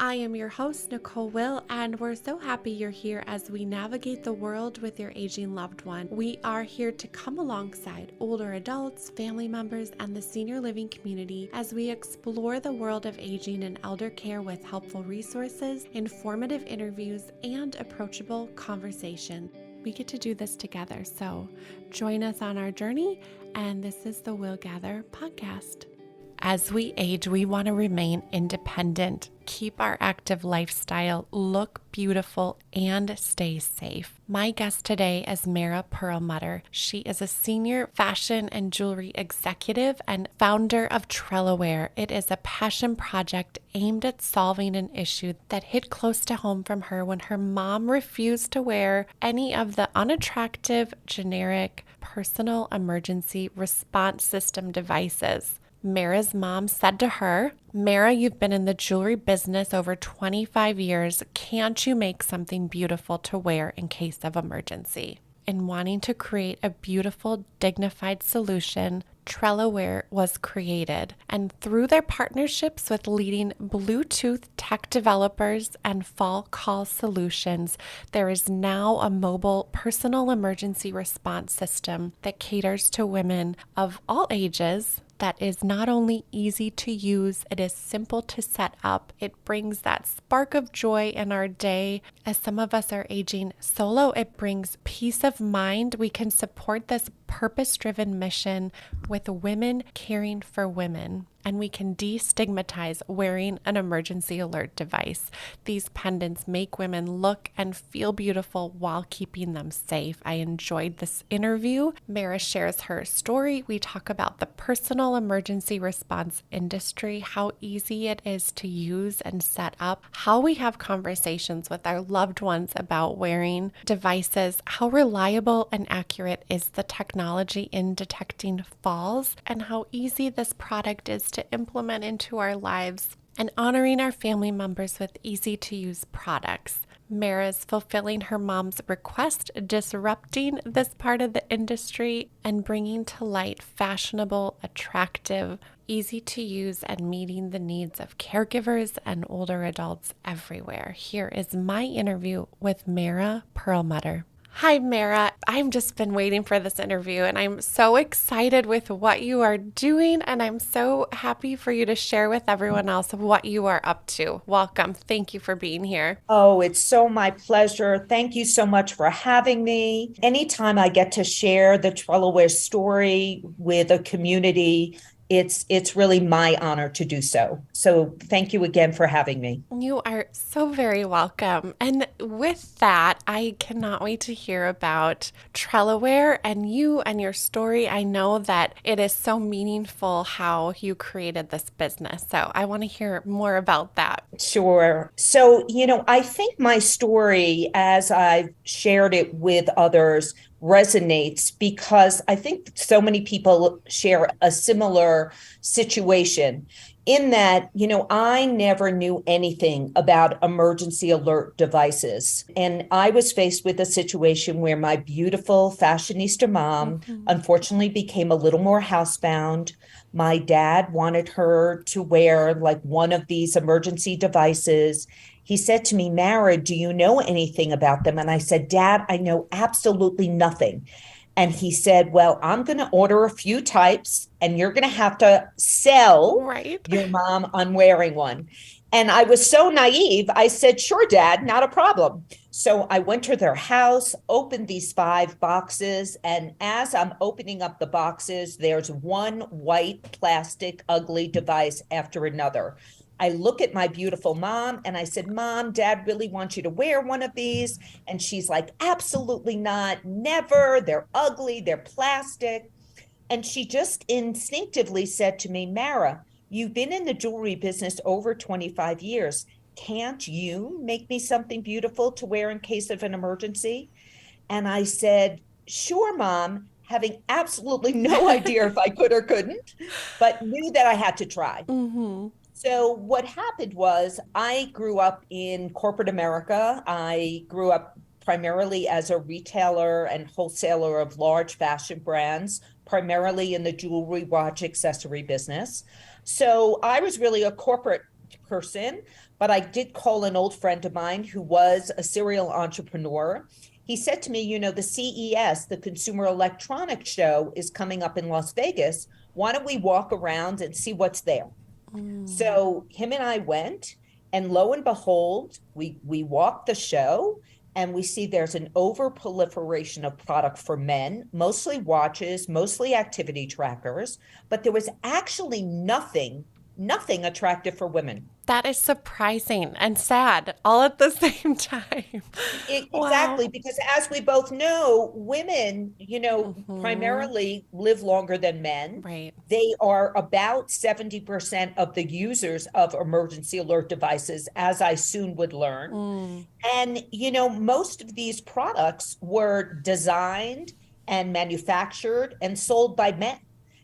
I am your host, Nicole Will, and we're so happy you're here as we navigate the world with your aging loved one. We are here to come alongside older adults, family members, and the senior living community as we explore the world of aging and elder care with helpful resources, informative interviews, and approachable conversation. We get to do this together, so join us on our journey, and this is the Will Gather podcast. As we age, we want to remain independent, keep our active lifestyle, look beautiful, and stay safe. My guest today is Mara Perlmutter. She is a senior fashion and jewelry executive and founder of Trelawear. It is a passion project aimed at solving an issue that hit close to home from her when her mom refused to wear any of the unattractive, generic, personal emergency response system devices. Mara's mom said to her, "Mara, you've been in the jewelry business over 25 years. Can't you make something beautiful to wear in case of emergency?" In wanting to create a beautiful, dignified solution, Trelawear was created. And through their partnerships with leading Bluetooth tech developers and FallCall Solutions, there is now a mobile personal emergency response system that caters to women of all ages, that is not only easy to use, it is simple to set up. It brings that spark of joy in our day. As some of us are aging solo, it brings peace of mind. We can support this purpose-driven mission with women caring for women. And we can destigmatize wearing an emergency alert device. These pendants make women look and feel beautiful while keeping them safe. I enjoyed this interview. Mara shares her story. We talk about the personal emergency response industry, how easy it is to use and set up, how we have conversations with our loved ones about wearing devices, how reliable and accurate is the technology in detecting falls, and how easy this product is to implement into our lives, and honoring our family members with easy-to-use products. Mara's fulfilling her mom's request, disrupting this part of the industry, and bringing to light fashionable, attractive, easy to use, and meeting the needs of caregivers and older adults everywhere. Here is my interview with Mara Perlmutter. Hi, Mara. I've just been waiting for this interview, and I'm so excited with what you are doing, and I'm so happy for you to share with everyone else what you are up to. Welcome. Thank you for being here. Oh, it's so my pleasure. Thank you so much for having me. Anytime I get to share the Trelawear story with a community, it's really my honor to do so. So thank you again for having me. You are so very welcome. And with that, I cannot wait to hear about Trelawear and you and your story. I know that it is so meaningful how you created this business. So I want to hear more about that. Sure. So, I think my story, as I've shared it with others, resonates because I think so many people share a similar situation in that, I never knew anything about emergency alert devices. And I was faced with a situation where my beautiful fashionista mom, unfortunately, became a little more housebound. My dad wanted her to wear like one of these emergency devices. He said to me, "Mara, do you know anything about them?" And I said, "Dad, I know absolutely nothing." And he said, "Well, I'm going to order a few types and you're going to have to sell Right. your mom on wearing one." And I was so naive. I said, "Sure, Dad, not a problem." So I went to their house, opened these 5 boxes. And as I'm opening up the boxes, there's one white plastic ugly device after another. I look at my beautiful mom and I said, "Mom, Dad really wants you to wear one of these." And she's like, "Absolutely not. Never. They're ugly. They're plastic." And she just instinctively said to me, "Mara, you've been in the jewelry business over 25 years. Can't you make me something beautiful to wear in case of an emergency?" And I said, "Sure, Mom," having absolutely no idea if I could or couldn't, but knew that I had to try. Mm-hmm. So what happened was I grew up in corporate America. I grew up primarily as a retailer and wholesaler of large fashion brands, primarily in the jewelry, watch, accessory business. So I was really a corporate person, but I did call an old friend of mine who was a serial entrepreneur. He said to me, the CES, the Consumer Electronics Show, is coming up in Las Vegas. Why don't we walk around and see what's there? So him and I went, and lo and behold, we walked the show, and we see there's an over proliferation of product for men, mostly watches, mostly activity trackers, but there was actually nothing attractive for women. That is surprising and sad all at the same time. Exactly, Wow. because as we both know, women, Hmm. primarily live longer than men. Right. They are about 70% of the users of emergency alert devices, as I soon would learn. Mm. And, most of these products were designed and manufactured and sold by men.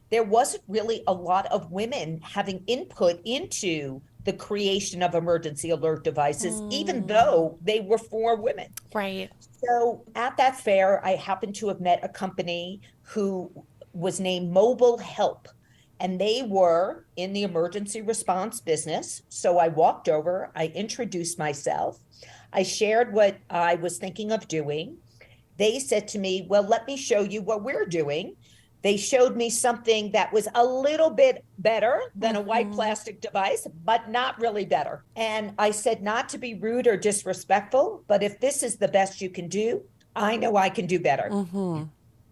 There wasn't really a lot of women having input into the creation of emergency alert devices, even Mm. though they were for women. Right. So at that fair, I happened to have met a company who was named Mobile Help, and they were in the emergency response business. So I walked over, I introduced myself, I shared what I was thinking of doing. They said to me, well, let me show you what we're doing. They showed me something that was a little bit better than a white Hmm. plastic device, but not really better. And I said, not to be rude or disrespectful, but if this is the best you can do, I know I can do better. Hmm.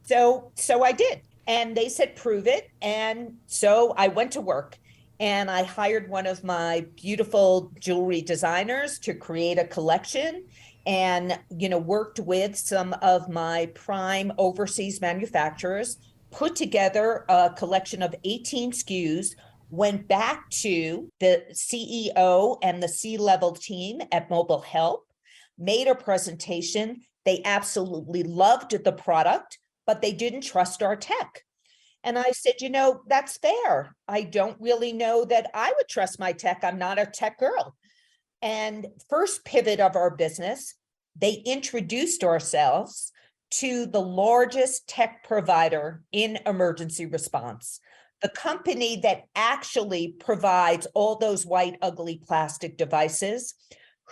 So I did. And they said, prove it. And so I went to work, and I hired one of my beautiful jewelry designers to create a collection, and, worked with some of my prime overseas manufacturers, put together a collection of 18 SKUs, went back to the CEO and the C-level team at Mobile Help, made a presentation. They absolutely loved the product, but they didn't trust our tech. And I said, that's fair. I don't really know that I would trust my tech. I'm not a tech girl. And first pivot of our business, they introduced ourselves to the largest tech provider in emergency response, the company that actually provides all those white, ugly plastic devices,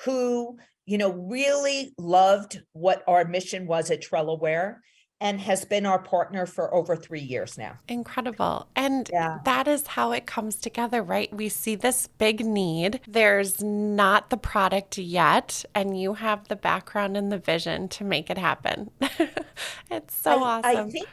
who, really loved what our mission was at Trelawear, and has been our partner for over 3 years now. Incredible. And Yeah. that is how it comes together, right? We see this big need. There's not the product yet, and you have the background and the vision to make it happen. It's so I awesome. think,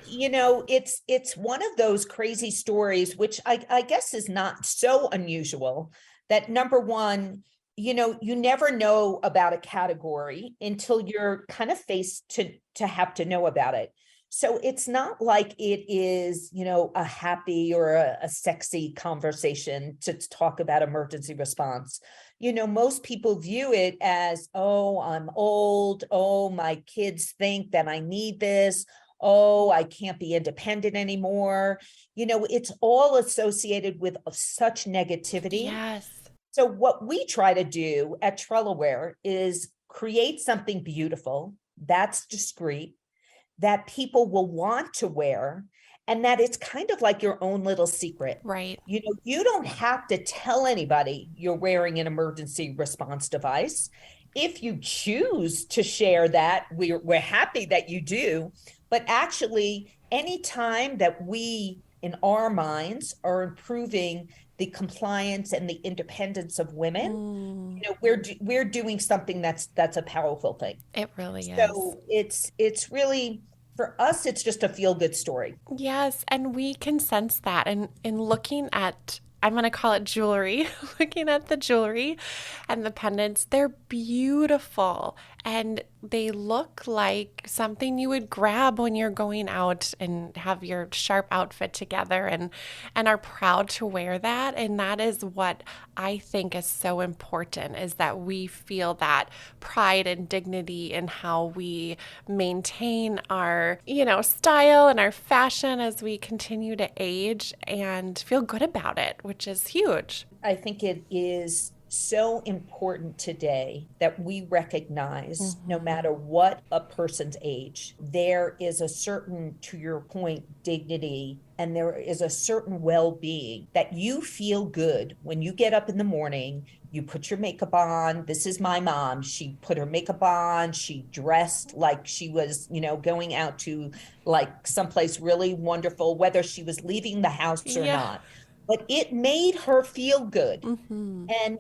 it's one of those crazy stories, which I guess is not so unusual, that number one, you never know about a category until you're kind of faced to have to know about it. So it's not like it is, a happy or a sexy conversation to talk about emergency response. Most people view it as, oh, I'm old. Oh, my kids think that I need this. Oh, I can't be independent anymore. It's all associated with such negativity. Yes. So what we try to do at Trelawear is create something beautiful that's discreet, that people will want to wear, and that it's kind of like your own little secret. Right. You don't have to tell anybody you're wearing an emergency response device. If you choose to share that, we're happy that you do. But actually, anytime that we, in our minds, are improving the compliance and the independence of women, Mm, we're doing something that's a powerful thing. it really is. So it's really, for us, it's just a feel good story. Yes, and we can sense that. And in looking at, I'm going to call it jewelry, looking at the jewelry and the pendants, they're beautiful and they look like something you would grab when you're going out and have your sharp outfit together and are proud to wear that. And that is what I think is so important, is that we feel that pride and dignity in how we maintain our, style and our fashion as we continue to age and feel good about it, which is huge. I think it is so important today that we recognize no Mhm. matter what a person's age, there is a certain, to your point, dignity, and there is a certain well-being that you feel good when you get up in the morning, you put your makeup on. This is my mom. She put her makeup on. She dressed like she was, going out to like someplace really wonderful, whether she was leaving the house or Yeah. not. But it made her feel good. Mhm. And,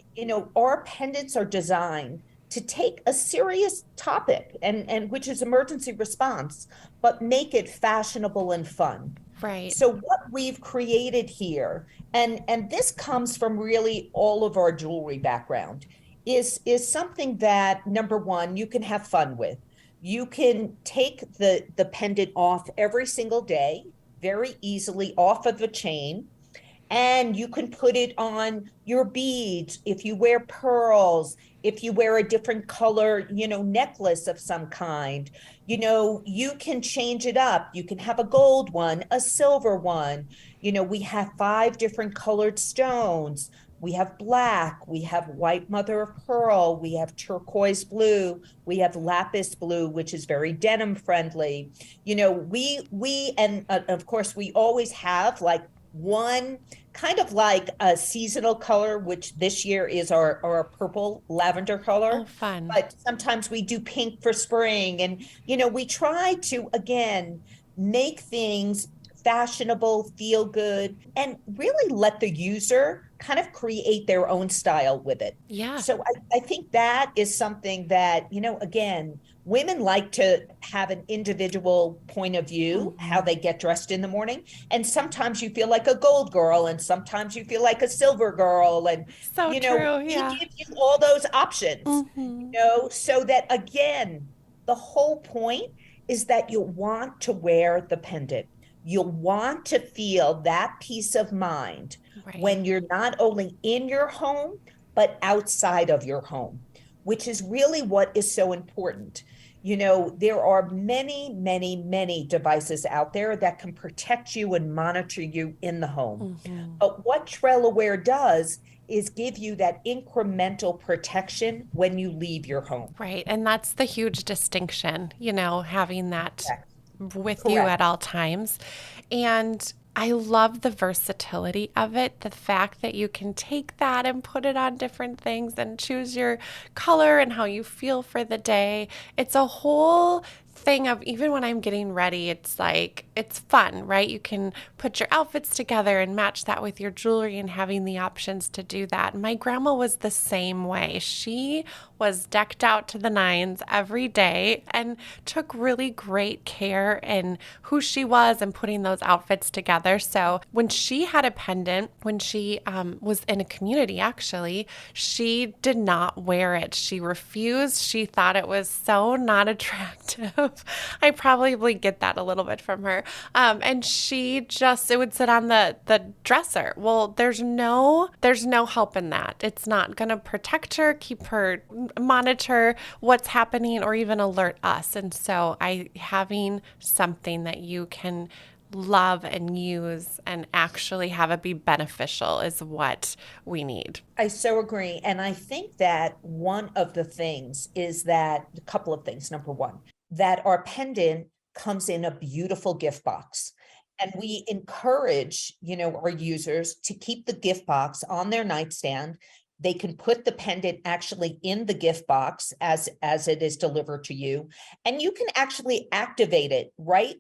our pendants are designed to take a serious topic and which is emergency response, but make it fashionable and fun. Right. So what we've created here, and this comes from really all of our jewelry background, is something that number one, you can have fun with. You can take the pendant off every single day, very easily off of the chain, and you can put it on your beads if you wear pearls, if you wear a different color, necklace of some kind. You can change it up. You can have a gold one, a silver one. We have 5 different colored stones. We have black, we have white mother of pearl, we have turquoise blue, we have lapis blue, which is very denim friendly. We and of course we always have like one kind of like a seasonal color, which this year is our purple lavender Oh, color. fun. But sometimes we do pink for spring. And, we try to, again, make things fashionable, feel good, and really let the user kind of create their own style with it. Yeah. So I think that is something that, again, women like to have an individual point of view, how Mhm. they get dressed in the morning. And sometimes you feel like a gold girl, and sometimes you feel like a silver girl. And, So true. we Yeah. give you all those options, Mhm. so that again, the whole point is that you'll want to wear the pendant. You'll want to feel that peace of mind Right. when you're not only in your home, but outside of your home, which is really what is so important. There are many, many, many devices out there that can protect you and monitor you in the home. Mhm. But what Trelawear does is give you that incremental protection when you leave your home. Right. And that's the huge distinction, having that Correct. with you at Correct. all times. And I love the versatility of it. The fact that you can take that and put it on different things and choose your color and how you feel for the day. It's a whole thing of even when I'm getting ready, it's like it's fun, right? You can put your outfits together and match that with your jewelry and having the options to do that. My grandma was the same way. She was decked out to the nines every day and took really great care in who she was and putting those outfits together. So when she had a pendant, when she was in a community, actually, she did not wear it. She refused. She thought it was so not attractive. I probably get that a little bit from her. And she just, it would sit on the dresser. Well, there's no help in that. It's not going to protect her, keep her, monitor what's happening, or even alert us. And so having something that you can love and use and actually have it be beneficial is what we need. I so agree. And I think that one of the things is that a couple of things. Number one, that our pendant comes in a beautiful gift box. And we encourage, our users to keep the gift box on their nightstand. They can put the pendant actually in the gift box as it is delivered to you. And you can actually activate it right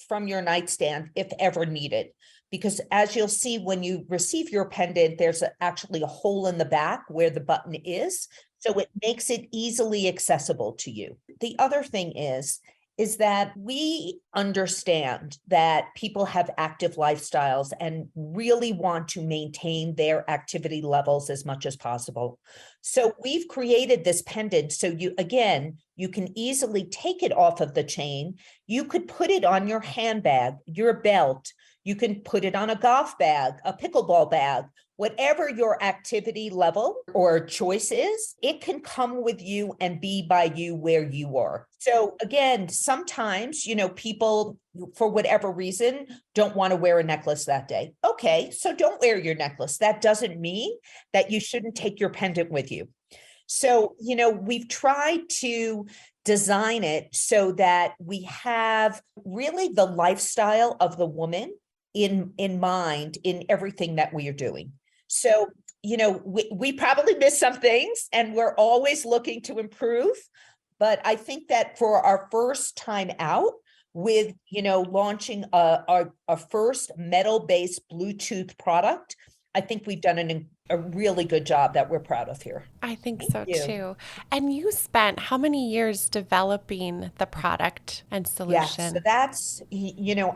from your nightstand if ever needed. Because as you'll see when you receive your pendant, there's actually a hole in the back where the button is. So it makes it easily accessible to you. The other thing is that we understand that people have active lifestyles and really want to maintain their activity levels as much as possible. So we've created this pendant so you can easily take it off of the chain. You could put it on your handbag, your belt. You can put it on a golf bag, a pickleball bag, Whatever your activity level or choice is, it can come with you and be by you where you are. So again, sometimes, people for whatever reason don't want to wear a necklace that day. Okay, so don't wear your necklace. That doesn't mean that you shouldn't take your pendant with you. So, we've tried to design it so that we have really the lifestyle of the woman in mind in everything that we are doing. So, we probably miss some things and we're always looking to improve. But I think that for our first time out with, launching our first metal-based Bluetooth product, I think we've done a really good job that we're proud of here. I think Thank so you. too. And you spent how many years developing the product and Yeah, so solution?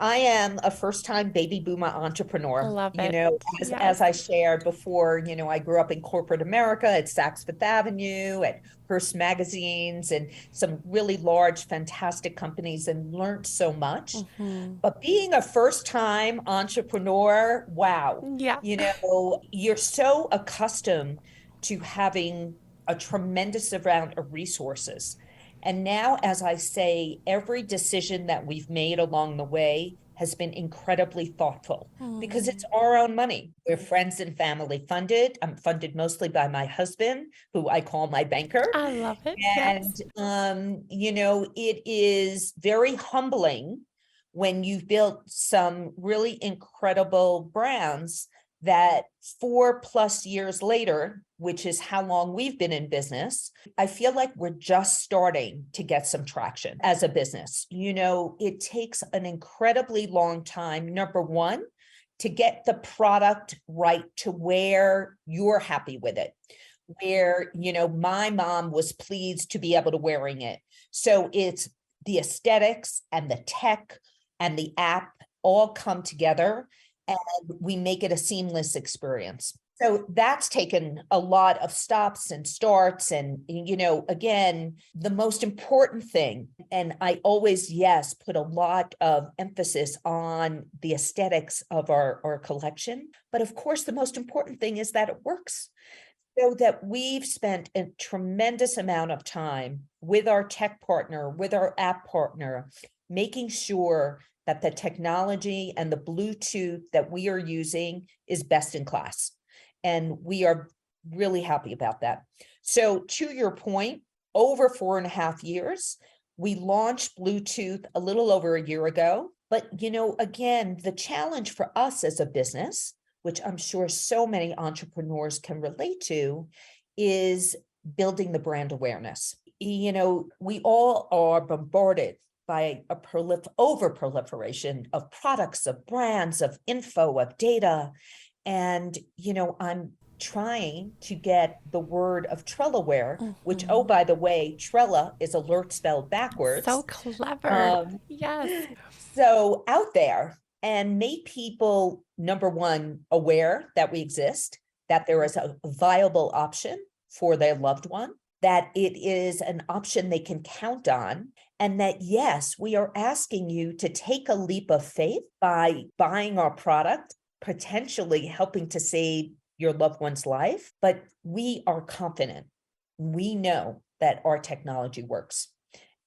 I am a first-time baby boomer entrepreneur. Love it. As Yes. I shared before, I grew up in corporate America at Saks Fifth Avenue, at Hearst magazines, and some really large, fantastic companies, and learned so much. Hmm. But being a first-time entrepreneur, wow, Yeah. you're so accustomed to having a tremendous amount of resources. And now, as I say, every decision that we've made along the way has been incredibly thoughtful because it's Mm. our own money. We're friends and family funded. I'm funded mostly by my husband, who I call my banker. I love it. And, Yes. it is very humbling when you've built some really incredible brands that 4+ years later, which is how long we've been in business, I feel like we're just starting to get some traction as a business. It takes an incredibly long time, number one, to get the product right to where you're happy with it, where, my mom was pleased to be able to wearing it. So it's the aesthetics and the tech and the app all come together and we make it a seamless experience. So that's taken a lot of stops and starts. And, again, the most important thing, and I always, yes, put a lot of emphasis on the aesthetics of our collection. But of course, the most important thing is that it works. So that we've spent a tremendous amount of time with our tech partner, with our app partner, making sure that the technology and the Bluetooth that we are using is best in class. And we are really happy about that. So to your point, over 4.5 years, we launched Bluetooth a little over a year ago. But, again, the challenge for us as a business, which I'm sure so many entrepreneurs can relate to, is building the brand awareness. We all are bombarded by a over proliferation of products, of brands, of info, of data. And, I'm trying to get the word of Trelawear, which, oh, Hmm. by the way, Trella is alert spelled So backwards. clever. Um, Yes. so out there and make people, number one, aware that we exist, that there is a viable option for their loved one, that it is an option they can count on, and that, yes, we are asking you to take a leap of faith by buying our product, potentially helping to save your loved one's life. But we are confident. We know that our technology works.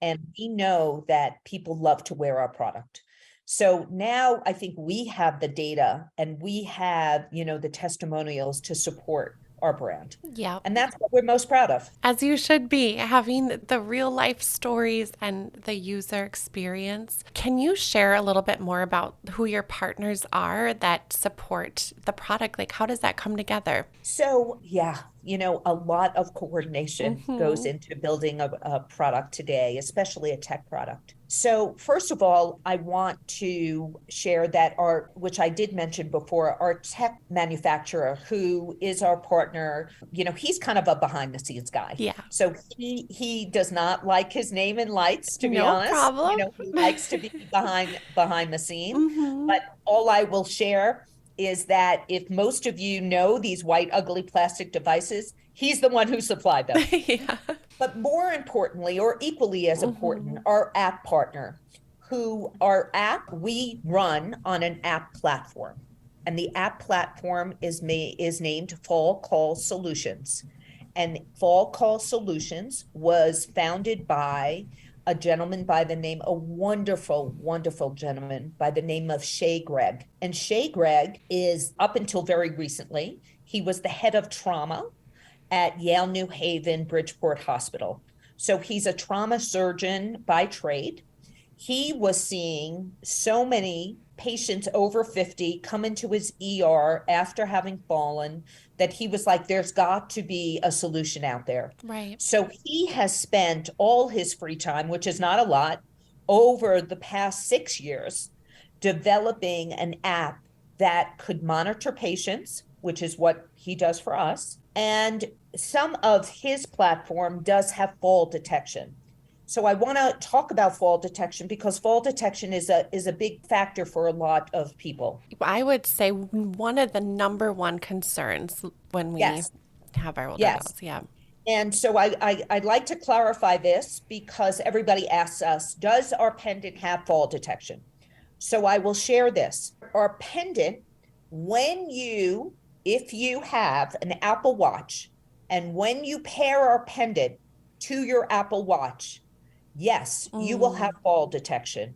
And we know that people love to wear our product. So now I think we have the data and we have, the testimonials to support our brand. Yeah. And that's what we're most proud of. As you should be, having the real life stories and the user experience. Can you share a little bit more about who your partners are that support the product? Like, how does that come together? So, yeah, a lot of coordination goes Hmm. into building a product today, especially a tech product. So, first of all, I want to share that which I did mention before, our tech manufacturer, who is our partner, he's kind of a behind the scenes guy. Yeah. So he does not like his name in lights, to be No honest. problem. He likes to be behind the scene. Hmm. But all I will share is that if most of you know these white, ugly plastic devices, he's the one who supplied them. Yeah. But more importantly, or equally as important, Hmm. our app partner, who our app we run on an app platform. and the app platform is named FallCall Solutions. And FallCall Solutions was founded by a gentleman by the name, a wonderful, wonderful gentleman by the name of Shay Gregg. And Shay Gregg is, up until very recently, he was the head of trauma at Yale New Haven Bridgeport Hospital. So he's a trauma surgeon by trade. He was seeing so many patients over 50 come into his ER after having fallen that he was like, there's got to be a solution out there. Right. So he has spent all his free time, which is not a lot, over the past 6 years, developing an app that could monitor patients, which is what he does for us. And some of his platform does have fall detection. So I want to talk about fall detection because fall detection is a big factor for a lot of people. I would say one of the number one concerns when we Yes. have our older Yes. adults. Yeah. And so I'd like to clarify this because everybody asks us, does our pendant have fall detection? So I will share this. Our pendant, if you have an Apple Watch, and when you pair our pendant to your Apple Watch, yes, you will have fall detection.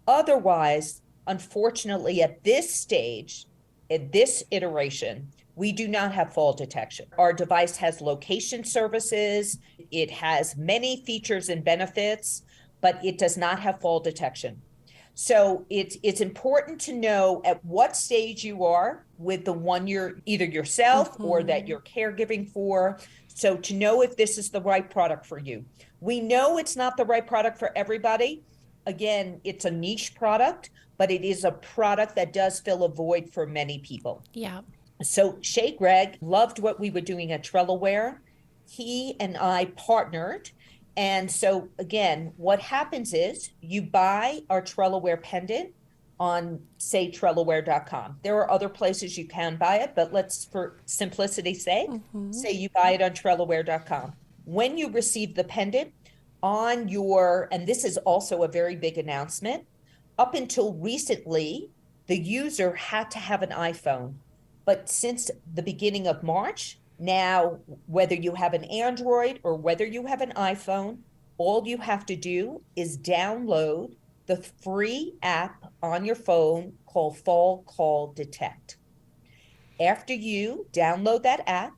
Otherwise, unfortunately, at this stage, at this iteration, we do not have fall detection. Our device has location services. It has many features and benefits, but it does not have fall detection. So it's important to know at what stage you are with the one you're either yourself or that you're caregiving for. So to know if this is the right product for you. We know it's not the right product for everybody. Again, it's a niche product, but it is a product that does fill a void for many people. Yeah. So Shay Gregg loved what we were doing at Trelawear. He and I partnered. And so again, what happens is you buy our Trelawear pendant on, say, Trelawear.com. There are other places you can buy it, but let's, for simplicity's sake, say you buy it on Trelawear.com. When you receive the pendant on your, and this is also a very big announcement, up until recently, the user had to have an iPhone. But since the beginning of March, now, whether you have an Android or whether you have an iPhone, all you have to do is download the free app on your phone called FallCall Detect. After you download that app,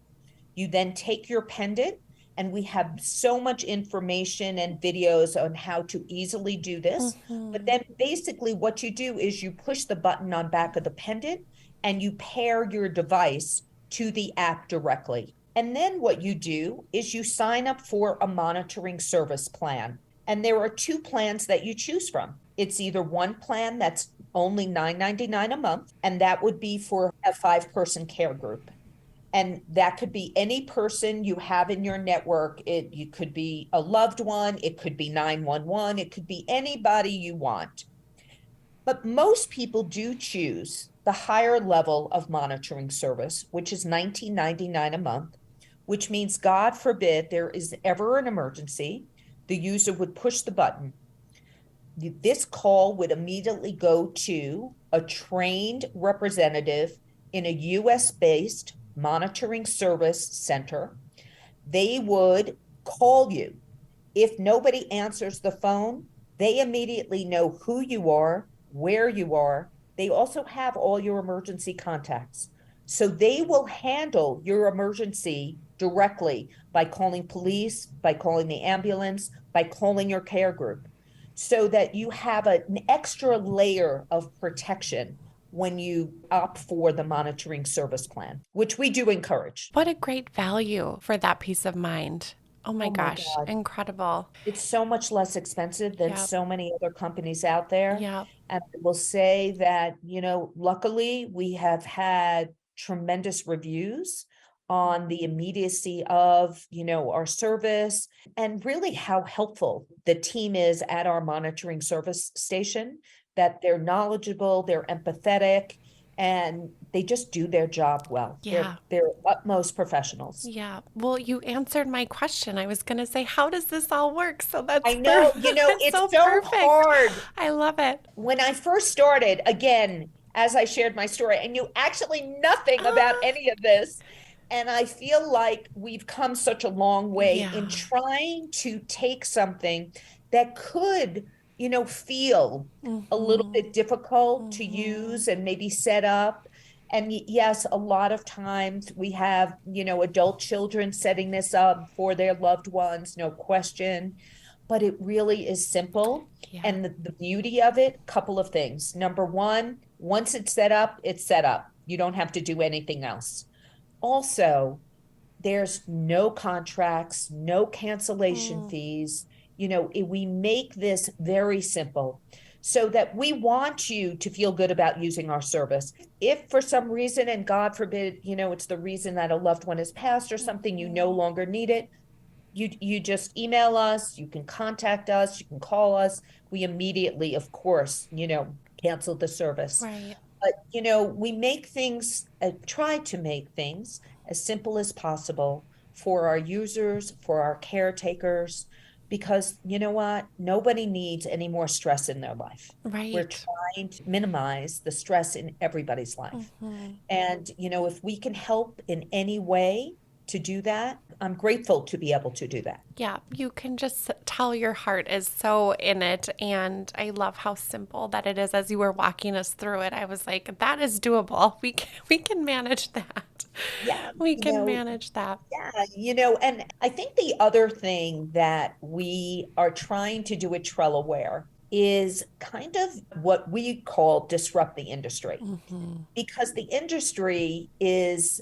you then take your pendant, and we have so much information and videos on how to easily do this. But then basically what you do is you push the button on back of the pendant and you pair your device to the app directly. And then what you do is you sign up for a monitoring service plan. And there are 2 plans that you choose from. It's either one plan that's only $9.99 a month, and that would be for a 5-person care group. And that could be any person you have in your network. You could be a loved one, it could be 911, it could be anybody you want. But most people do choose the higher level of monitoring service, which is $19.99 a month, which means, God forbid, there is ever an emergency, the user would push the button. This call would immediately go to a trained representative in a US-based monitoring service center. They would call you. If nobody answers the phone, they immediately know who you are, where you are. They also have all your emergency contacts. So they will handle your emergency directly by calling police, by calling the ambulance, by calling your care group, so that you have an extra layer of protection when you opt for the monitoring service plan, which we do encourage. What a great value for that peace of mind. Oh my gosh, God. incredible. It's so much less expensive than so many other companies out there. Yeah. And I will say that, luckily we have had tremendous reviews on the immediacy of, our service and really how helpful the team is at our monitoring service station, that they're knowledgeable, they're empathetic, and they just do their job well. Yeah. They're utmost professionals. Yeah. Well, you answered my question. I was going to say, how does this all work? So that's I know, perfect. it's so perfect. hard. I love it. When I first started, again, as I shared my story. I knew actually nothing about Ah, any of this. And I feel like we've come such a long way in yeah. trying to take something that could, feel a little Mm-hmm. bit difficult to Mm-hmm. use and maybe set up. And yes, a lot of times we have, adult children setting this up for their loved ones, no question. But it really is simple. Yeah. And the beauty of it, couple of things. Number one, once it's set up, it's set up. You don't have to do anything else. Also, there's no contracts, no cancellation Mm. fees. We make this very simple so that we want you to feel good about using our service. If for some reason, and God forbid, it's the reason that a loved one has passed or something, you no Mm-hmm. longer need it, you just email us, you can contact us, you can call us. We immediately, of course, cancel the service. Right. But we make things, try to make things as simple as possible for our users, for our caretakers, because you know what, nobody needs any more stress in their life. We're Right. trying to minimize the stress in everybody's life. Mm-hmm. And, if we can help in any way to do that, I'm grateful to be able to do that. Yeah, you can just tell your heart is so in it. And I love how simple that it is. As you were walking us through it, I was like, that is doable. We can manage that. Yeah, We can manage that. yeah, and I think the other thing that we are trying to do at Trelawear is kind of what we call disrupt the industry. Mm-hmm. Because the industry is,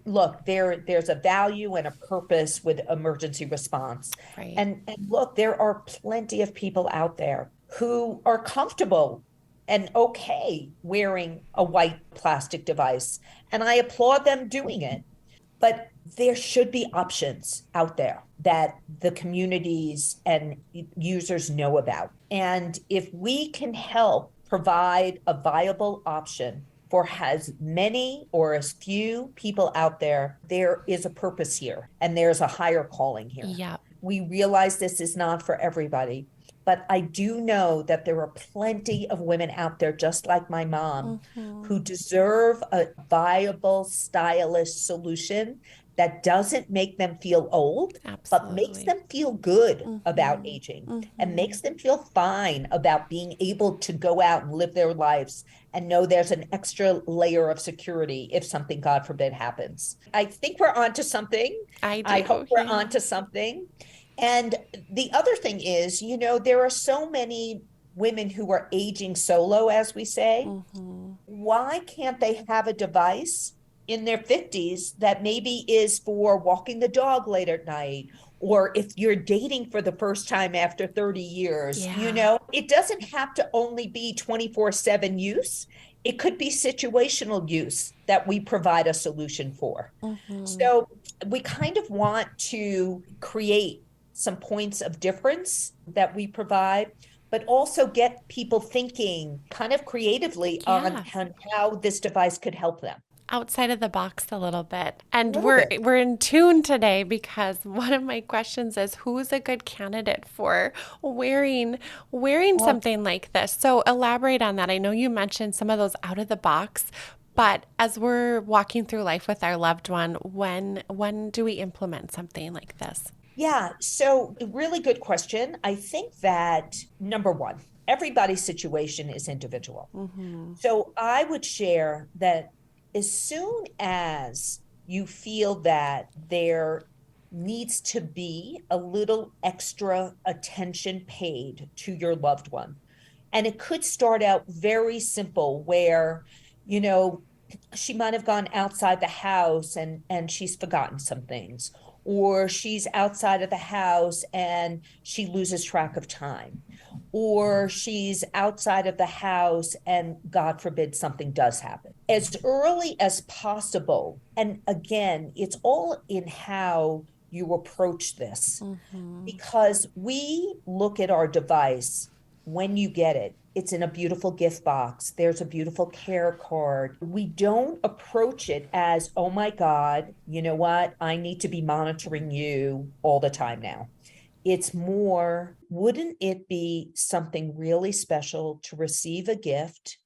look, there's a value and a purpose with emergency response. Right. And look, there are plenty of people out there who are comfortable and okay wearing a white plastic device. And I applaud them doing it. But there should be options out there that the communities and users know about. And if we can help provide a viable option for as many or as few people out there, there is a purpose here and there's a higher calling here. Yeah. We realize this is not for everybody, but I do know that there are plenty of women out there, just like my mom, Mm-hmm. who deserve a viable, stylish solution that doesn't make them feel old, but makes Absolutely. them feel good about Mm-hmm. aging and Mm-hmm. makes them feel fine about being able to go out and live their lives and know there's an extra layer of security if something, God forbid, happens. I think we're onto something. I I do. hope we're Yeah. onto something. And the other thing is, there are so many women who are aging solo, as we say. Mm-hmm. Why can't they have a device in their 50s that maybe is for walking the dog late at night? Or if you're dating for the first time after 30 years, Yeah. it doesn't have to only be 24/7 use. It could be situational use that we provide a solution for. Mm-hmm. So we kind of want to create some points of difference that we provide, but also get people thinking kind of creatively on, Yeah. how this device could help them. Outside of the box a little bit. A And little we're bit. we're in tune today because one of my questions is who's a good candidate for wearing Well, something like this. So elaborate on that. I know you mentioned some of those out of the box, but as we're walking through life with our loved one, when do we implement something like this? yeah. So, really good question. I think that number one, everybody's situation is individual. Mm-hmm. So, I would share that as soon as you feel that there needs to be a little extra attention paid to your loved one, and it could start out very simple where, you know, she might have gone outside the house and she's forgotten some things, or she's outside of the house and she loses track of time, or she's outside of the house and God forbid something does happen. As early as possible, and again, it's all in how you approach this, Mm-hmm. because we look at our device when you get it. It's in a beautiful gift box. There's a beautiful care card. We don't approach it as, oh my God, you know what? I need to be monitoring you all the time now. It's more, wouldn't it be something really special to receive a gift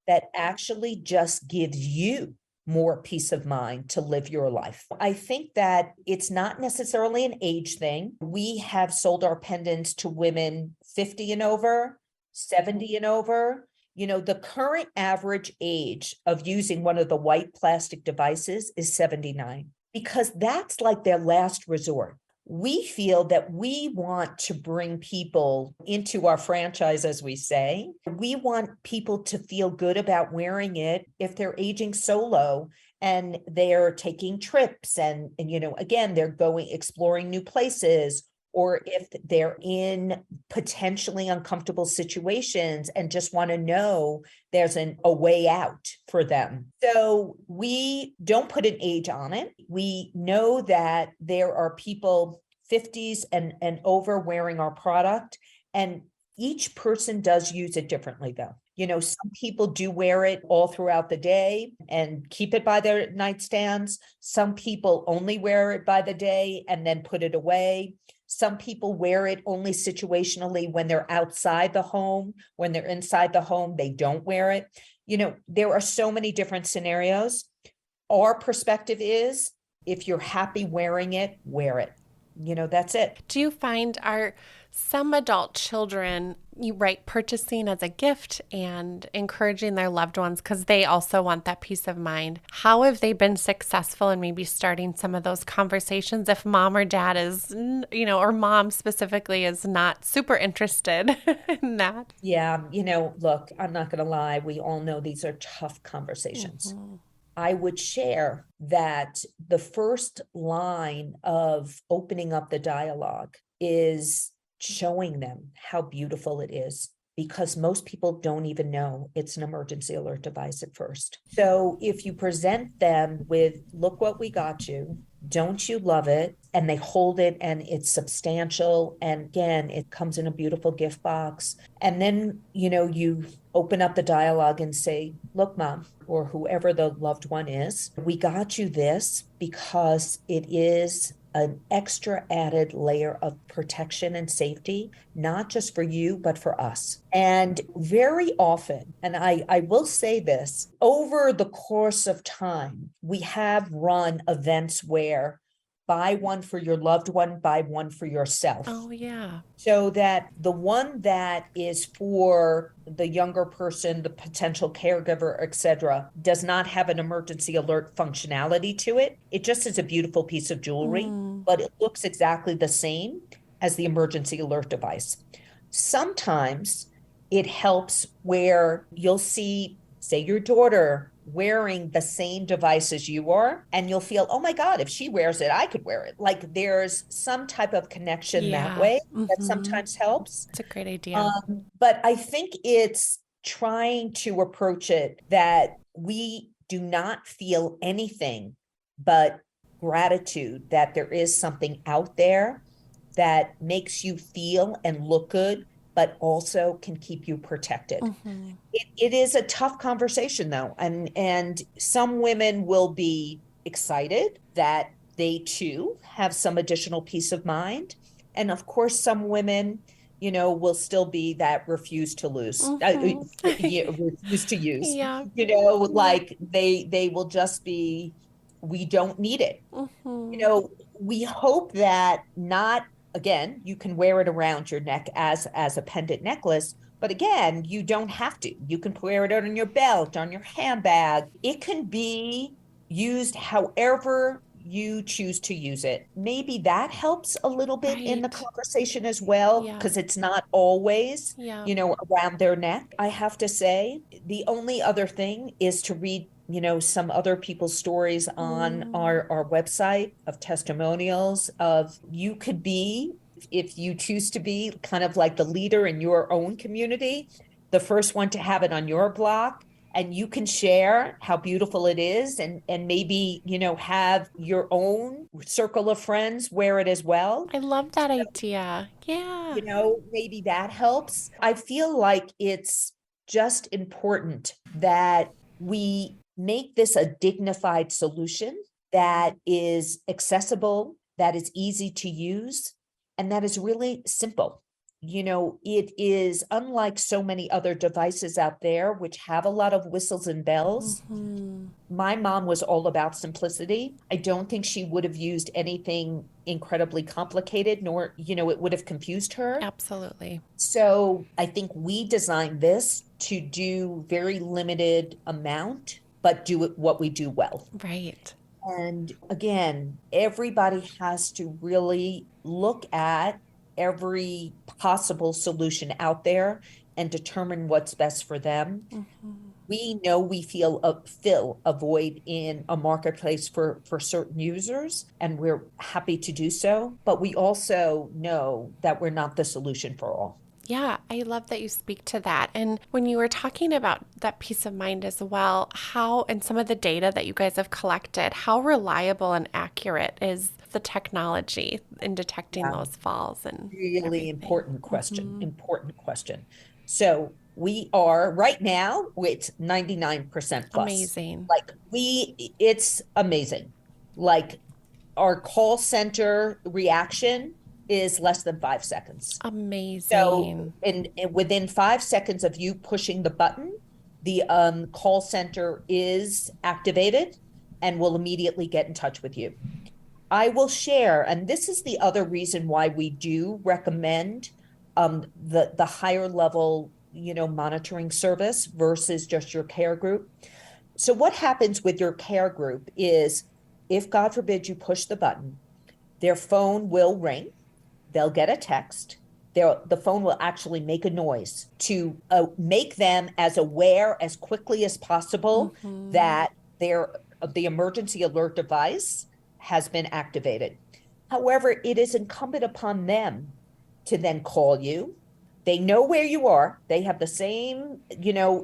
that actually just gives you more peace of mind to live your life. I think that it's not necessarily an age thing. We have sold our pendants to women 50 and over, 70 and over. The current average age of using one of the white plastic devices is 79, because that's like their last resort. We feel that we want to bring people into our franchise, as we say. We want people to feel good about wearing it if they're aging solo and they're taking trips and again, they're going exploring new places, or if they're in potentially uncomfortable situations and just want to know there's a way out for them. So we don't put an age on it. We know that there are people 50s and over wearing our product, and each person does use it differently though. Some people do wear it all throughout the day and keep it by their nightstands. Some people only wear it by the day and then put it away. Some people wear it only situationally when they're outside the home. When they're inside the home, they don't wear it. There are so many different scenarios. Our perspective is, if you're happy wearing it, wear it. That's it. Do you find are some adult children, purchasing as a gift and encouraging their loved ones because they also want that peace of mind? How have they been successful in maybe starting some of those conversations if mom or dad is, or mom specifically is not super interested in that? Yeah. Look, I'm not going to lie. We all know these are tough conversations. Mm-hmm. I would share that the first line of opening up the dialogue is showing them how beautiful it is, because most people don't even know it's an emergency alert device at first. So if you present them with, look what we got you, don't you love it? And they hold it and it's substantial. And again, it comes in a beautiful gift box. And then, you open up the dialogue and say, look, mom, or whoever the loved one is, we got you this because it is an extra added layer of protection and safety, not just for you, but for us. And very often, and I will say this, over the course of time, we have run events where buy one for your loved one, buy one for yourself. Oh, yeah. So that the one that is for the younger person, the potential caregiver, etc., does not have an emergency alert functionality to it. It just is a beautiful piece of jewelry, but it looks exactly the same as the emergency alert device. Sometimes it helps where you'll see, say, your daughter wearing the same device as you are, and you'll feel, oh my God, if she wears it, I could wear it. Like there's some type of connection that way that sometimes helps. It's a great idea. But I think it's trying to approach it that we do not feel anything but gratitude that there is something out there that makes you feel and look good, but also can keep you protected. It is a tough conversation though. And some women will be excited that they too have some additional peace of mind. And of course, some women, will still be that refuse to lose, refuse to use, like they will just be, we don't need it. We hope that not, again, you can wear it around your neck as a pendant necklace, but again, you don't have to. You can wear it on your belt, on your handbag. It can be used however you choose to use it. Maybe that helps a little bit in the conversation as well, because it's not always, around their neck. I have to say, the only other thing is to read some other people's stories on our website of testimonials of, you could be, if you choose to be, kind of like the leader in your own community, the first one to have it on your block, and you can share how beautiful it is, and maybe have your own circle of friends wear it as well. I love that idea. Yeah. Maybe that helps. I feel like it's just important that we make this a dignified solution that is accessible, that is easy to use, and that is really simple. it is unlike so many other devices out there, which have a lot of whistles and bells. Mm-hmm. My mom was all about simplicity. I don't think she would have used anything incredibly complicated, nor, it would have confused her. Absolutely. So I think we designed this to do very limited amount, but do it what we do well. Right. And again, everybody has to really look at every possible solution out there and determine what's best for them. Mm-hmm. We know we fill a void in a marketplace for certain users, and we're happy to do so. But we also know that we're not the solution for all. Yeah, I love that you speak to that. And when you were talking about that peace of mind as well, how, and some of the data that you guys have collected, how reliable and accurate is the technology in detecting Yeah. those falls and Really everything? important question. Mm-hmm. Important question. So we are right now, it's 99% plus. Amazing. Like it's amazing. Like our call center reaction is less than 5 seconds. So, Amazing. and within 5 seconds of you pushing the button, the call center is activated and will immediately get in touch with you. I will share, and this is the other reason why we do recommend the higher level, monitoring service versus just your care group. So what happens with your care group is, if God forbid you push the button, their phone will ring. They'll get a text. The phone will actually make a noise to make them as aware as quickly as possible Mm-hmm. that the emergency alert device has been activated. However, it is incumbent upon them to then call you. They know where you are. They have the same,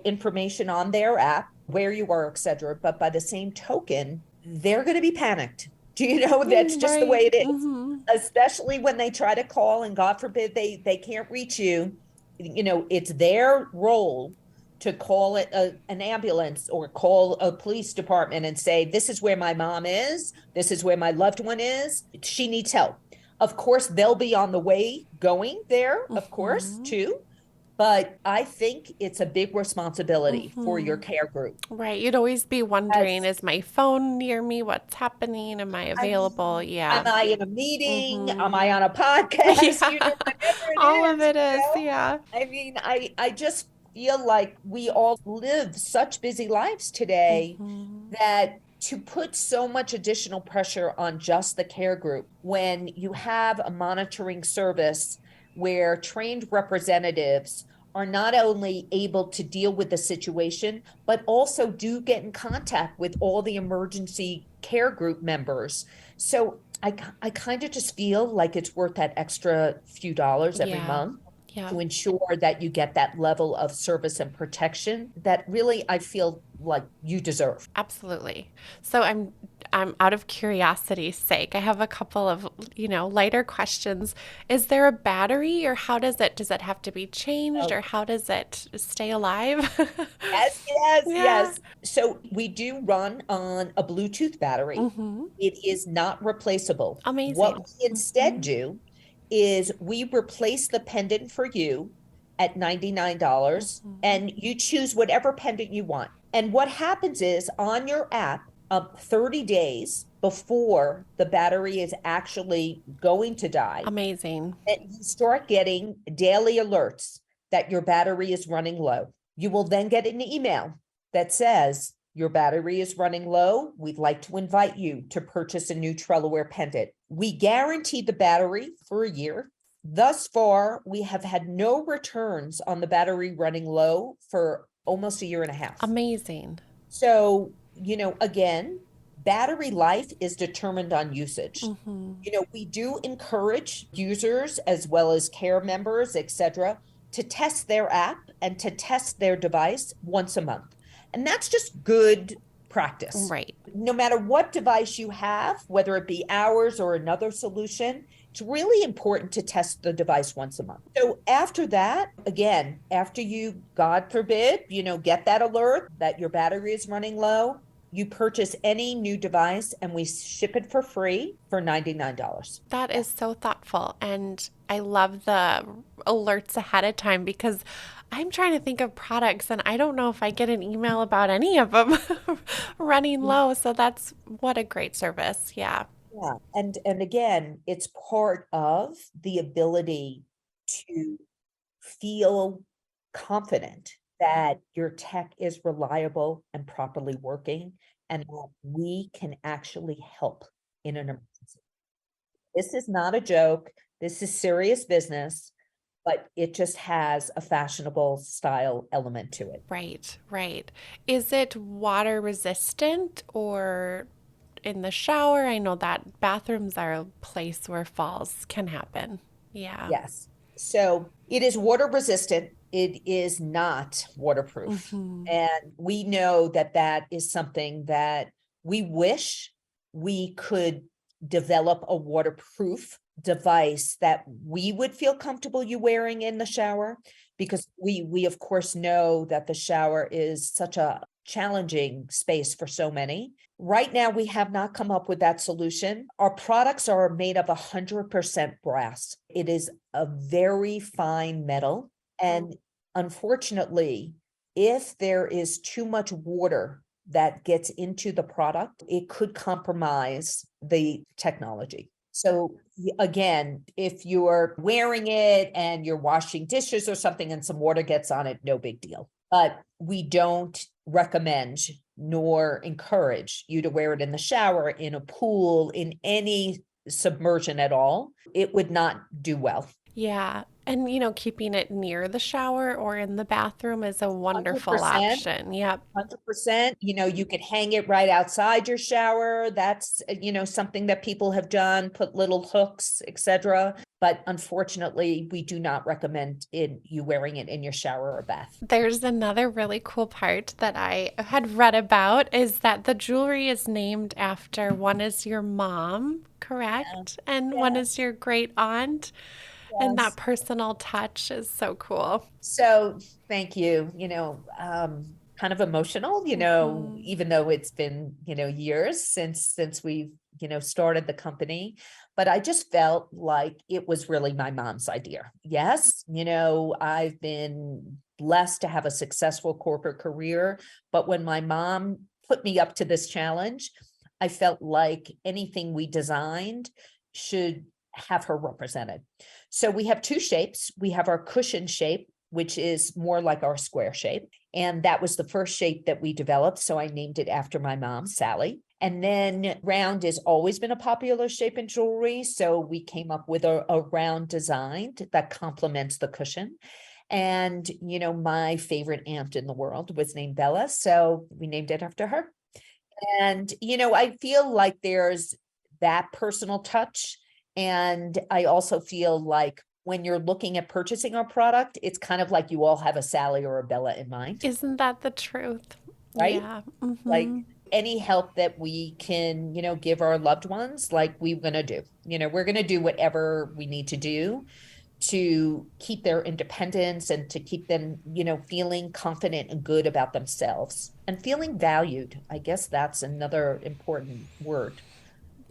information on their app, where you are, et cetera. But by the same token, they're going to be panicked. Do you know that's just the way Right. it is? Mm-hmm. Especially when they try to call and God forbid they can't reach you. It's their role to call it an ambulance or call a police department and say, this is where my mom is. This is where my loved one is. She needs help. Of course, they'll be on the way going there, of course, Mm-hmm. too. But I think it's a big responsibility for your Mm-hmm. care group. Right. You'd always be wondering, As is my phone near me? What's happening? Am I I available? mean, Yeah. am I in a meeting? Am Mm-hmm. I on a podcast? Yeah. Whatever it All of is, it is. Yeah. I mean, I just feel like we all live such busy lives today Mm-hmm. that to put so much additional pressure on just the care group when you have a monitoring service where trained representatives are not only able to deal with the situation, but also do get in contact with all the emergency care group members. So I kind of just feel like it's worth that extra few dollars every Yeah. month Yeah. to ensure that you get that level of service and protection that really I feel like you deserve. Absolutely. So I'm out of curiosity's sake. I have a couple of, lighter questions. Is there a battery or does it have to be changed Oh, or how does it stay alive? yes, yes, Yeah. yes. So we do run on a Bluetooth battery. Mm-hmm. It is not replaceable. What Amazing. we instead Mm-hmm. do is we replace the pendant for you at $99 Mm-hmm. and you choose whatever pendant you want. And what happens is on your app, 30 days before the battery is actually going to die, Amazing. that you start getting daily alerts that your battery is running low. You will then get an email that says, your battery is running low. We'd like to invite you to purchase a new Trelawear pendant. We guarantee the battery for a year. Thus far, we have had no returns on the battery running low for almost a year and a half. Amazing. So, again, battery life is determined on usage. Mm-hmm. We do encourage users as well as care members, et cetera, to test their app and to test their device once a month. And that's just good practice. Right. No matter what device you have, whether it be ours or another solution, it's really important to test the device once a month. So after that, again, after you, God forbid, get that alert that your battery is running low, you purchase any new device and we ship it for free for $99. That is so thoughtful. And I love the alerts ahead of time because I'm trying to think of products and I don't know if I get an email about any of them running low. So that's what a great service. Yeah. Yeah, and again, it's part of the ability to feel confident that your tech is reliable and properly working, and that we can actually help in an emergency. This is not a joke. This is serious business, but it just has a fashionable style element to it. Right, right. Is it water resistant or in the shower? I know that bathrooms are a place where falls can happen. Yeah. Yes. So it is water resistant. It is not waterproof. Mm-hmm. And we know that that is something that we wish we could develop a waterproof device that we would feel comfortable you wearing in the shower, because we of course know that the shower is such a challenging space for so many. Right now, we have not come up with that solution. Our products are made of 100% brass. It is a very fine metal. And unfortunately, if there is too much water that gets into the product, it could compromise the technology. So again, if you're wearing it and you're washing dishes or something and some water gets on it, no big deal. But we don't recommend nor encourage you to wear it in the shower, in a pool, in any submersion at all. It would not do well. Yeah. And, keeping it near the shower or in the bathroom is a wonderful 100%. option. Yep. 100%. You could hang it right outside your shower. That's, something that people have done, put little hooks, etc. But unfortunately, we do not recommend you wearing it in your shower or bath. There's another really cool part that I had read about is that the jewelry is named after one is your mom, Yeah. correct? And one Yeah. is your great aunt. And that Yes. personal touch is so cool. So thank you. Kind of emotional, Hmm. even though it's been, years since we've, started the company. But I just felt like it was really my mom's idea. Yes, I've been blessed to have a successful corporate career, but when my mom put me up to this challenge, I felt like anything we designed should have her represented. So we have two shapes. We have our cushion shape, which is more like our square shape. And that was the first shape that we developed. So I named it after my mom, Sally. And then round has always been a popular shape in jewelry. So we came up with a round design that complements the cushion. And, my favorite aunt in the world was named Bella. So we named it after her. And, I feel like there's that personal touch. And I also feel like when you're looking at purchasing our product, it's kind of like you all have a Sally or a Bella in mind, Isn't that the truth? right? Yeah. Like Hmm. any help that we can, give our loved ones, like we're going to do. We're going to do whatever we need to do to keep their independence and to keep them, feeling confident and good about themselves and feeling valued. I guess that's another important word.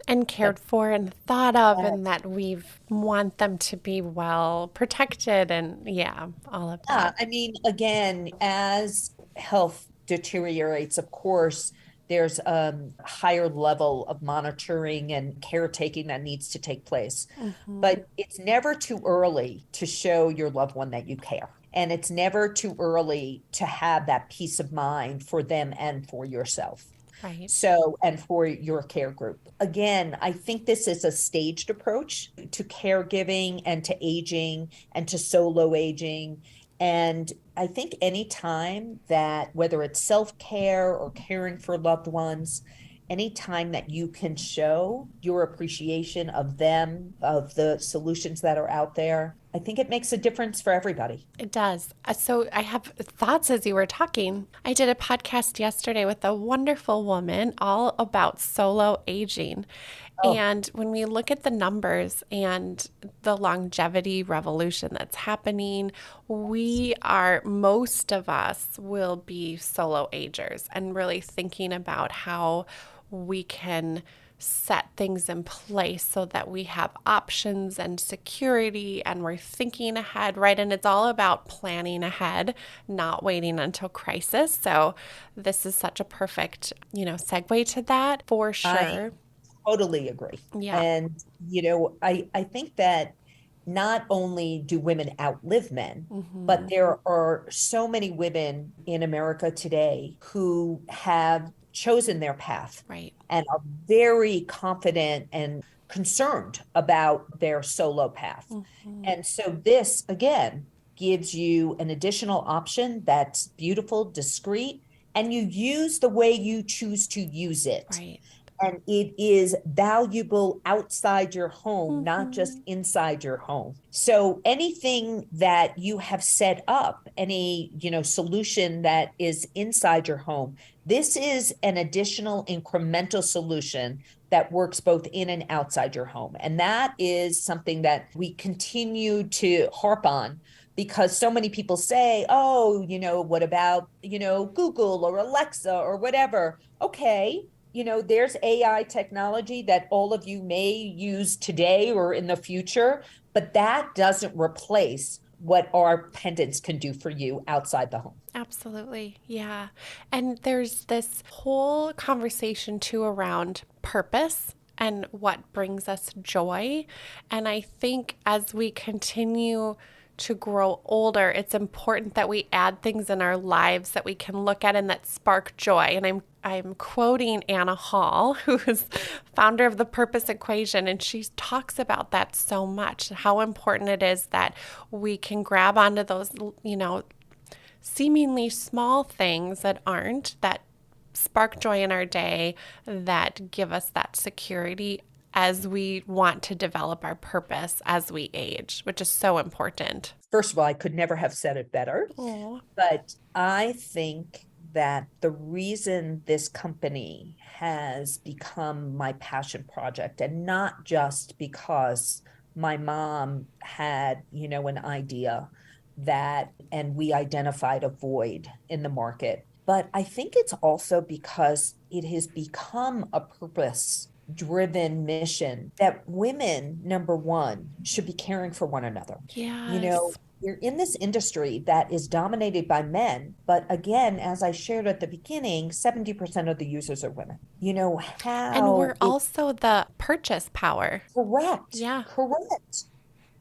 And That cared for and thought of, uh, and that we want them to be well protected, and yeah, all of Yeah, that. I mean, again, as health deteriorates, of course, there's a higher level of monitoring and caretaking that needs to take place. Hmm. But it's never too early to show your loved one that you care. And it's never too early to have that peace of mind for them and for yourself. Right. So, and for your care group. Again, I think this is a staged approach to caregiving and to aging and to solo aging. And I think anytime that, whether it's self-care or caring for loved ones, anytime that you can show your appreciation of them, of the solutions that are out there, I think it makes a difference for everybody. It does. So I have thoughts as you were talking. I did a podcast yesterday with a wonderful woman all about solo aging. Oh, And when we look at the numbers and the longevity revolution that's happening, most of us will be solo agers and really thinking about how we can set things in place so that we have options and security and we're thinking ahead, right? And it's all about planning ahead, not waiting until crisis. So this is such a perfect, segue to that for I sure. totally agree. Yeah. And, I think that not only do women outlive men, but there are so many women in America today who have chosen their path Right. and are very confident and concerned about their solo path. And so this, again, gives you an additional option that's beautiful, discreet, and you use the way you choose to use it. Right. And it is valuable outside your home, not just inside your home. So anything that you have set up, any, solution that is inside your home, this is an additional incremental solution that works both in and outside your home. And that is something that we continue to harp on because so many people say, oh, what about, Google or Alexa or whatever? Okay, there's AI technology that all of you may use today or in the future, but that doesn't replace what our pendants can do for you outside the home. Absolutely. Yeah. And there's this whole conversation too around purpose and what brings us joy. And I think as we continue to grow older, it's important that we add things in our lives that we can look at and that spark joy. And I'm quoting Anna Hall, who is founder of the Purpose Equation, and she talks about that so much, how important it is that we can grab onto those, seemingly small things that aren't, that spark joy in our day, that give us that security as we want to develop our purpose as we age, which is so important. First of all, I could never have said it better, Oh, but I think that the reason this company has become my passion project, and not just because my mom had, an idea and we identified a void in the market, but I think it's also because it has become a purpose driven mission that women, number one, should be caring for one another. You know, yes. we're in this industry that is dominated by men, but again, as I shared at the beginning, 70% of the users are women. And we're How it also the purchase power. correct, Yeah. correct.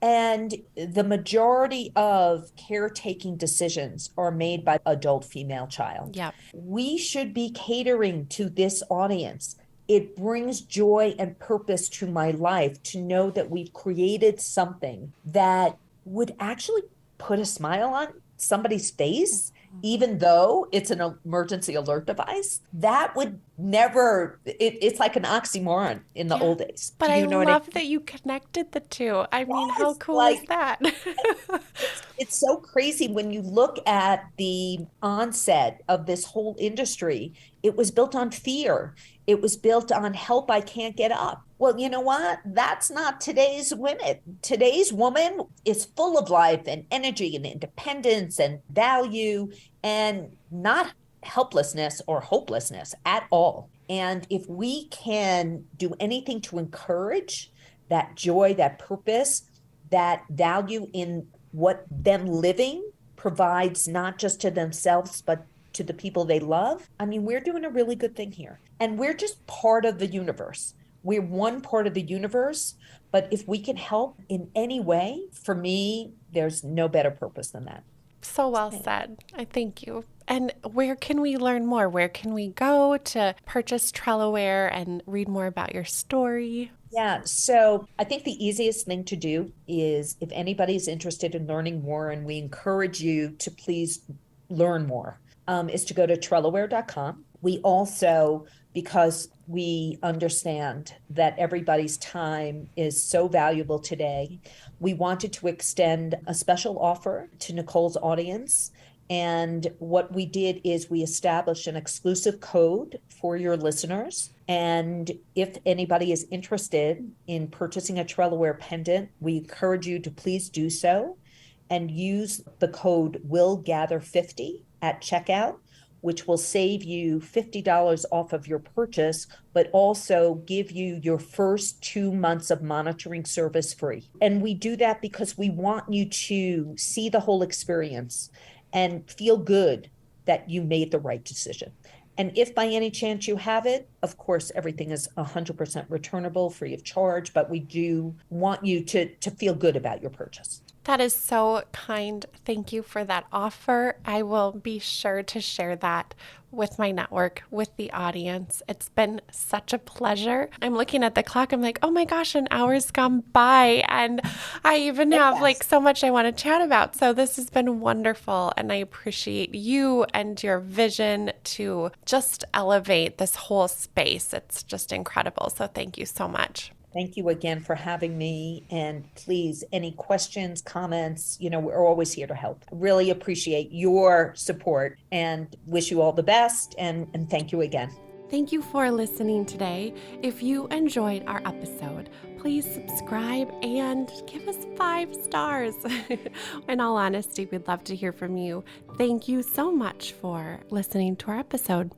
And the majority of caretaking decisions are made by adult female child. Yep. We should be catering to this audience. It brings joy and purpose to my life to know that we've created something that would actually put a smile on somebody's face, even though it's an emergency alert device. That would never, it's like an oxymoron in the Yeah. old days. But Do I you know what I love that you connected the two. I mean, how Yes, cool is like that? it's so crazy when you look at the onset of this whole industry. It was built on fear. It was built on help, I can't get up. Well, you know what? That's not today's women. Today's woman is full of life and energy and independence and value and not helplessness or hopelessness at all. And if we can do anything to encourage that joy, that purpose, that value in what them living provides, not just to themselves, but to the people they love. I mean, we're doing a really good thing here. And we're just part of the universe. We're one part of the universe. But if we can help in any way, for me, there's no better purpose than that. So well said. I thank you. And where can we learn more? Where can we go to purchase Trelawear and read more about your story? Yeah, so I think the easiest thing to do is if anybody's interested in learning more, and we encourage you to please learn more, is to go to Trelawear.com. We also, because we understand that everybody's time is so valuable today, we wanted to extend a special offer to Nicole's audience. And what we did is we established an exclusive code for your listeners. And if anybody is interested in purchasing a Trelawear pendant, we encourage you to please do so and use the code WillGather50 at checkout. which will save you $50 off of your purchase, but also give you your first 2 months of monitoring service free. And we do that because we want you to see the whole experience and feel good that you made the right decision. And if by any chance you have it, of course, everything is 100% returnable, free of charge, but we do want you to feel good about your purchase. That is so kind. Thank you for that offer. I will be sure to share that with my network, with the audience. It's been such a pleasure. I'm looking at the clock. I'm like, oh my gosh, an hour's gone by. And I even have like so much I want to chat about. So this has been wonderful. And I appreciate you and your vision to just elevate this whole space. It's just incredible. So thank you so much. Thank you again for having me. And please, any questions, comments, we're always here to help. Really appreciate your support and wish you all the best. And thank you again. Thank you for listening today. If you enjoyed our episode, please subscribe and give us 5 stars. In all honesty, we'd love to hear from you. Thank you so much for listening to our episode.